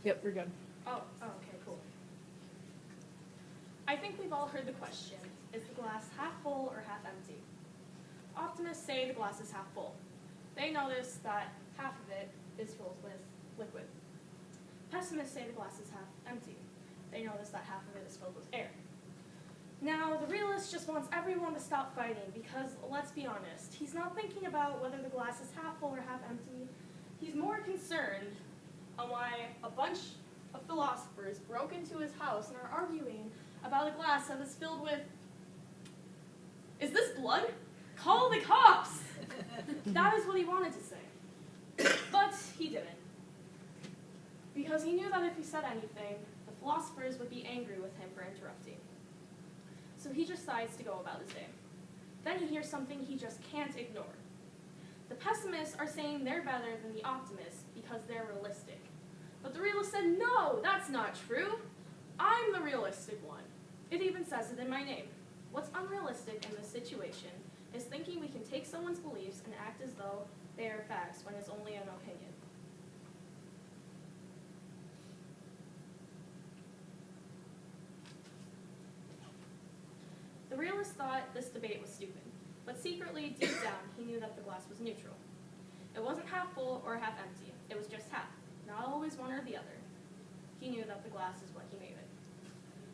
Yep, we're good. Oh, okay, cool. I think we've all heard the question, is the glass half full or half empty? Optimists say the glass is half full. They notice that half of it is filled with liquid. Pessimists say the glass is half empty. They notice that half of it is filled with air. Now, the realist just wants everyone to stop fighting because, let's be honest, he's not thinking about whether the glass is half full or half empty. He's more concerned on why a bunch of philosophers broke into his house and are arguing about a glass that is filled with, is this blood? Call the cops! That is what he wanted to say. But he didn't. Because he knew that if he said anything, the philosophers would be angry with him for interrupting. So he just decides to go about his day. Then he hears something he just can't ignore. The pessimists are saying they're better than the optimists because they're realistic. But the realist said, no, that's not true. I'm the realistic one. It even says it in my name. What's unrealistic in this situation is thinking we can take someone's beliefs and act as though they are facts when it's only an opinion. The realist thought this debate was stupid, but secretly, deep down, he knew that the glass was neutral. It wasn't half full or half empty. It was just half, not always one or the other. He knew that the glass is what he made it.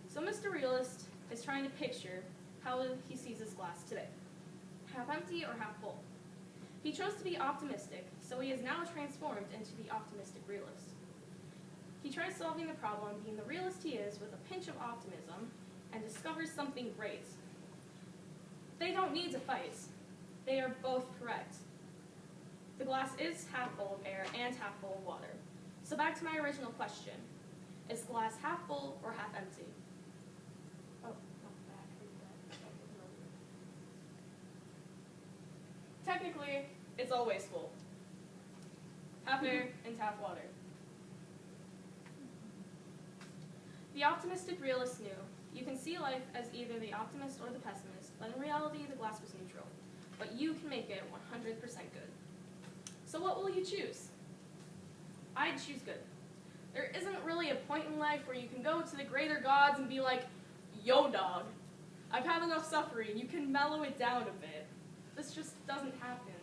So Mr. Realist is trying to picture how he sees his glass today. Half empty or half full? He chose to be optimistic, so he is now transformed into the optimistic realist. He tries solving the problem, being the realist he is, with a pinch of optimism, and discovers something great. They don't need to fight. They are both correct. The glass is half full of air and half full of water. So back to my original question. Is the glass half full or half empty? Oh, not back. Technically, it's always full. Half air and half water. The optimistic realist knew you can see life as either the optimist or the pessimist, but in reality, the glass was neutral. But you can make it 100% good. So what will you choose? I'd choose good. There isn't really a point in life where you can go to the greater gods and be like, yo dog, I've had enough suffering, you can mellow it down a bit. This just doesn't happen.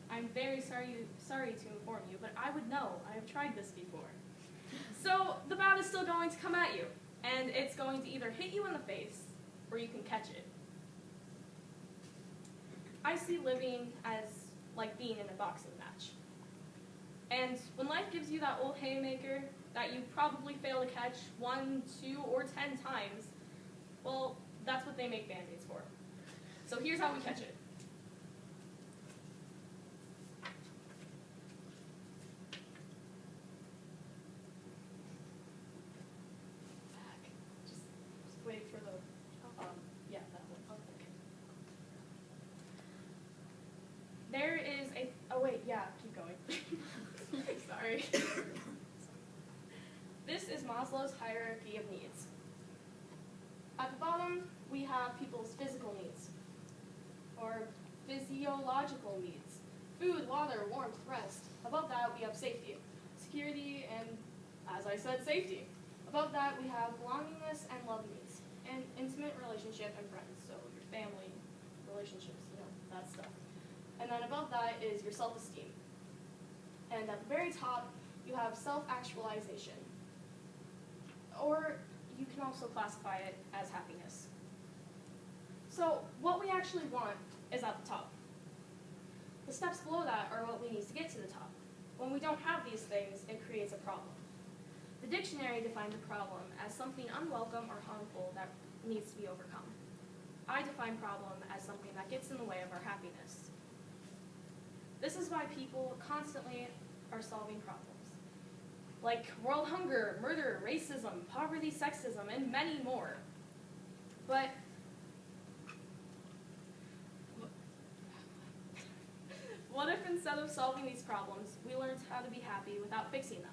I'm very sorry to inform you, but I would know. I have tried this before. So the bat is still going to come at you, and it's going to either hit you in the face, or you can catch it. I see living as like being in a boxing match. And when life gives you that old haymaker that you probably fail to catch 1, 2, or 10 times, well, that's what they make Band-Aids for. So here's how we catch it. Just wait for the, yeah, that one. Okay. There is a, oh wait, yeah, keep going. Sorry. This is Maslow's hierarchy of needs. At the bottom, we have people's physical needs, or physiological needs. Food, water, warmth, rest. Above that, we have safety, security, and, as I said, safety. Above that, we have belongingness and love needs, and intimate relationship and friends, so your family, relationships, that stuff. And then above that is your self-esteem. And at the very top, you have self-actualization. Or you can also classify it as happiness. So what we actually want is at the top. The steps below that are what we need to get to the top. When we don't have these things, it creates a problem. The dictionary defines a problem as something unwelcome or harmful that needs to be overcome. I define problem as something that gets in the way of our happiness. This is why people constantly are solving problems, like world hunger, murder, racism, poverty, sexism, and many more. But what if instead of solving these problems, we learned how to be happy without fixing them,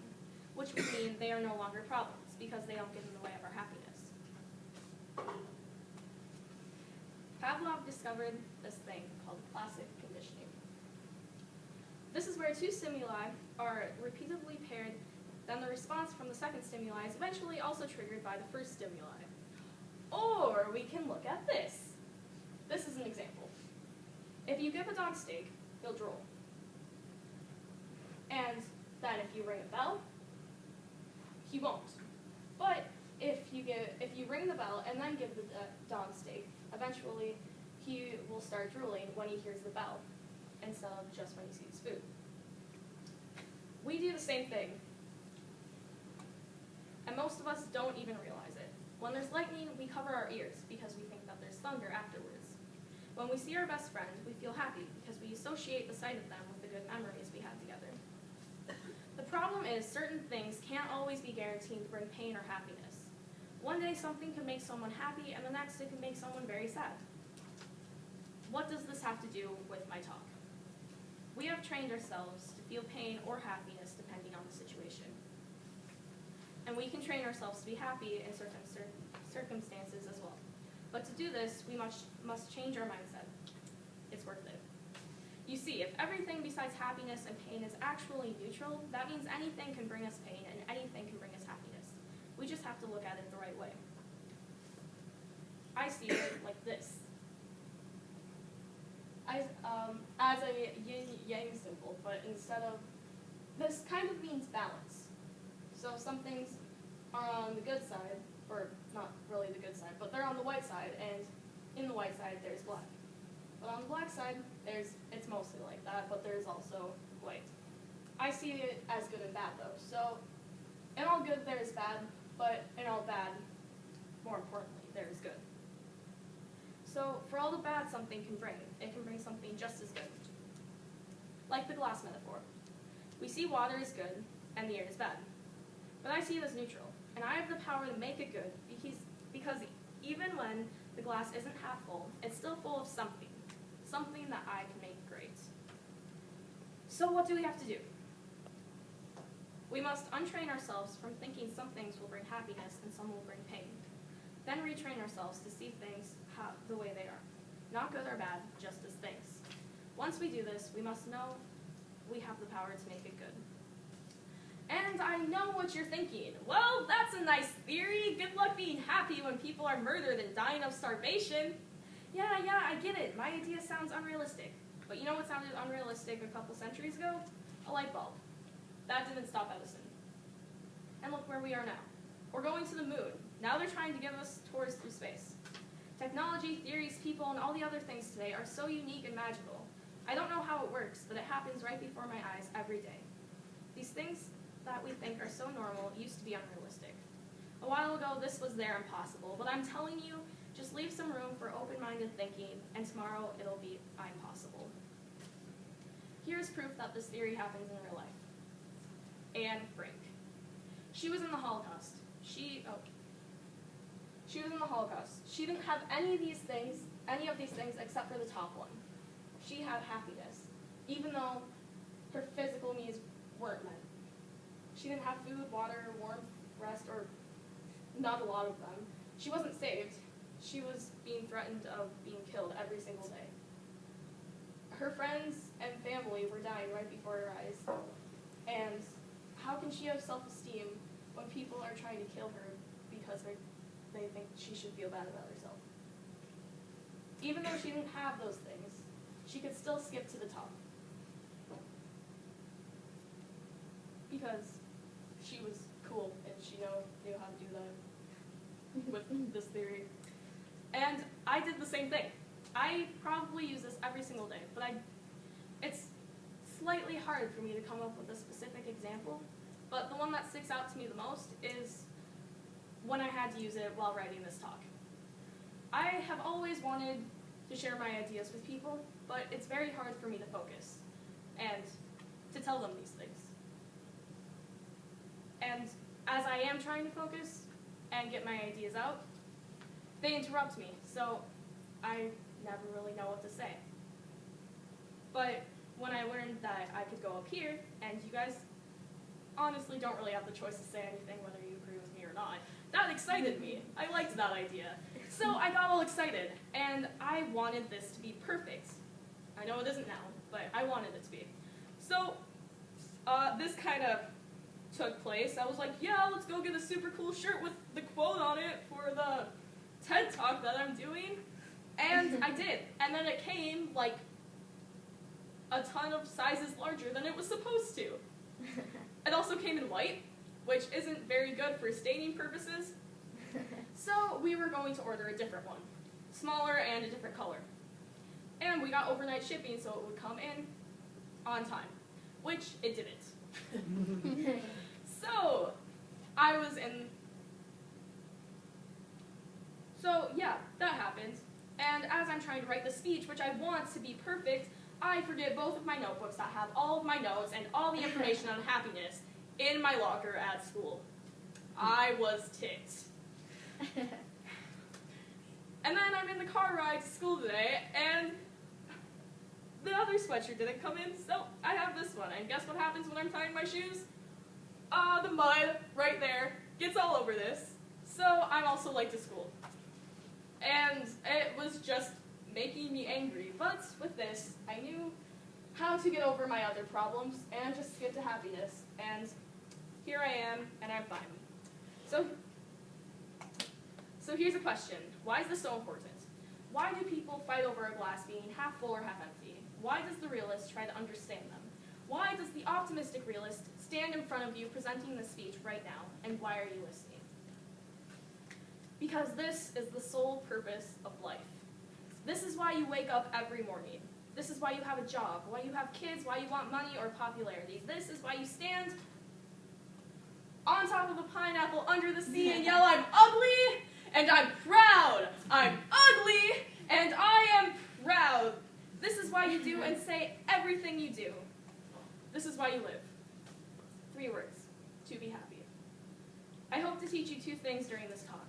which would mean they are no longer problems because they don't get in the way of our happiness. Pavlov discovered this thing called classic conditioning. This is where two stimuli are repeatedly paired then the response from the second stimuli is eventually also triggered by the first stimuli. Or we can look at this. This is an example. If you give a dog steak, he'll drool. And then if you ring a bell, he won't. But if you ring the bell and then give the dog steak, eventually he will start drooling when he hears the bell, instead of just when he sees food. We do the same thing, and most of us don't even realize it. When there's lightning, we cover our ears because we think that there's thunder afterwards. When we see our best friend, we feel happy because we associate the sight of them with the good memories we had together. The problem is certain things can't always be guaranteed to bring pain or happiness. One day something can make someone happy, and the next it can make someone very sad. What does this have to do with my talk? We have trained ourselves to feel pain or happiness depending on the situation. And we can train ourselves to be happy in certain circumstances as well. But to do this, we must change our mindset. It's worth it. You see, if everything besides happiness and pain is actually neutral, that means anything can bring us pain and anything can bring us happiness. We just have to look at it the right way. I see it like this. As a yin-yang symbol, but instead of, this kind of means balance. So some things are on the good side, or not really the good side, but they're on the white side, and in the white side there's black. But on the black side, it's mostly like that, but there's also white. I see it as good and bad though. So in all good there is bad, but in all bad, more importantly, there is good. So for all the bad something can bring, it can bring something just as good. Like the glass metaphor. We see water is good and the air is bad. But I see it as neutral, and I have the power to make it good because even when the glass isn't half full, it's still full of something that I can make great. So what do we have to do? We must untrain ourselves from thinking some things will bring happiness and some will bring pain. Then retrain ourselves to see things the way they are. Not good or bad, just as things. Once we do this, we must know we have the power to make it good. And I know what you're thinking. Well, that's a nice theory. Good luck being happy when people are murdered and dying of starvation. Yeah, I get it. My idea sounds unrealistic. But you know what sounded unrealistic a couple centuries ago? A light bulb. That didn't stop Edison. And look where we are now. We're going to the moon. Now they're trying to give us tours through space. Technology, theories, people, and all the other things today are so unique and magical. I don't know how it works, but it happens right before my eyes every day. These things that we think are so normal used to be unrealistic. A while ago, this was there impossible, but I'm telling you, just leave some room for open-minded thinking, and tomorrow it'll be I'm possible. Here's proof that this theory happens in real life. Anne Frank. She was in the Holocaust. She was in the Holocaust. She didn't have any of these things except for the top one. She had happiness, even though her physical needs weren't met. She didn't have food, water, warmth, rest, or not a lot of them. She wasn't saved. She was being threatened of being killed every single day. Her friends and family were dying right before her eyes. And how can she have self-esteem when people are trying to kill her because they think she should feel bad about herself? Even though she didn't have those things, she could still skip to the top. Because she was cool and she knew how to do that with this theory. And I did the same thing. I probably use this every single day, but it's slightly hard for me to come up with a specific example, but the one that sticks out to me the most is when I had to use it while writing this talk. I have always wanted to share my ideas with people, but it's very hard for me to focus and to tell them these things. And as I am trying to focus and get my ideas out, they interrupt me, so I never really know what to say. But when I learned that I could go up here, and you guys honestly don't really have the choice to say anything whether you agree with me or not, that excited me. I liked that idea. So I got all excited, and I wanted this to be perfect. I know it isn't now, but I wanted it to be. So this kind of took place, I was like, yeah, let's go get a super cool shirt with the quote on it for the TED Talk that I'm doing. And I did. And then it came like a ton of sizes larger than it was supposed to. It also came in white, which isn't very good for staining purposes. So we were going to order a different one, smaller and a different color. And we got overnight shipping, so it would come in on time, which it didn't. So I was in, so yeah, that happened. And as I'm trying to write the speech, which I want to be perfect, I forget both of my notebooks that have all of my notes and all the information on happiness in my locker at school. I was ticked. And then I'm in the car ride to school today, and the other sweatshirt didn't come in, so I have this one. And guess what happens when I'm tying my shoes? The mud right there gets all over this. So I'm also late to school. And it was just making me angry. But with this, I knew how to get over my other problems and just get to happiness. And here I am, and I'm fine. So here's a question. Why is this so important? Why do people fight over a glass being half full or half empty? Why does the realist try to understand them? Why does the optimistic realist stand in front of you presenting the speech right now? And why are you listening? Because this is the sole purpose of life. This is why you wake up every morning. This is why you have a job, why you have kids, why you want money or popularity. This is why you stand on top of a pineapple under the sea and yell, I'm ugly and I'm proud. I'm ugly and I am proud. This is why you do and say everything you do. This is why you live. 3 words: to be happy. I hope to teach you 2 things during this talk.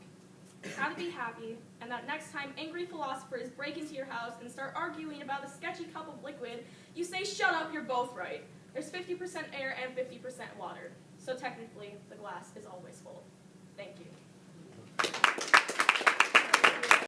How to be happy, and that next time angry philosophers break into your house and start arguing about a sketchy cup of liquid, you say, shut up, you're both right. There's 50% air and 50% water, so technically the glass is always full.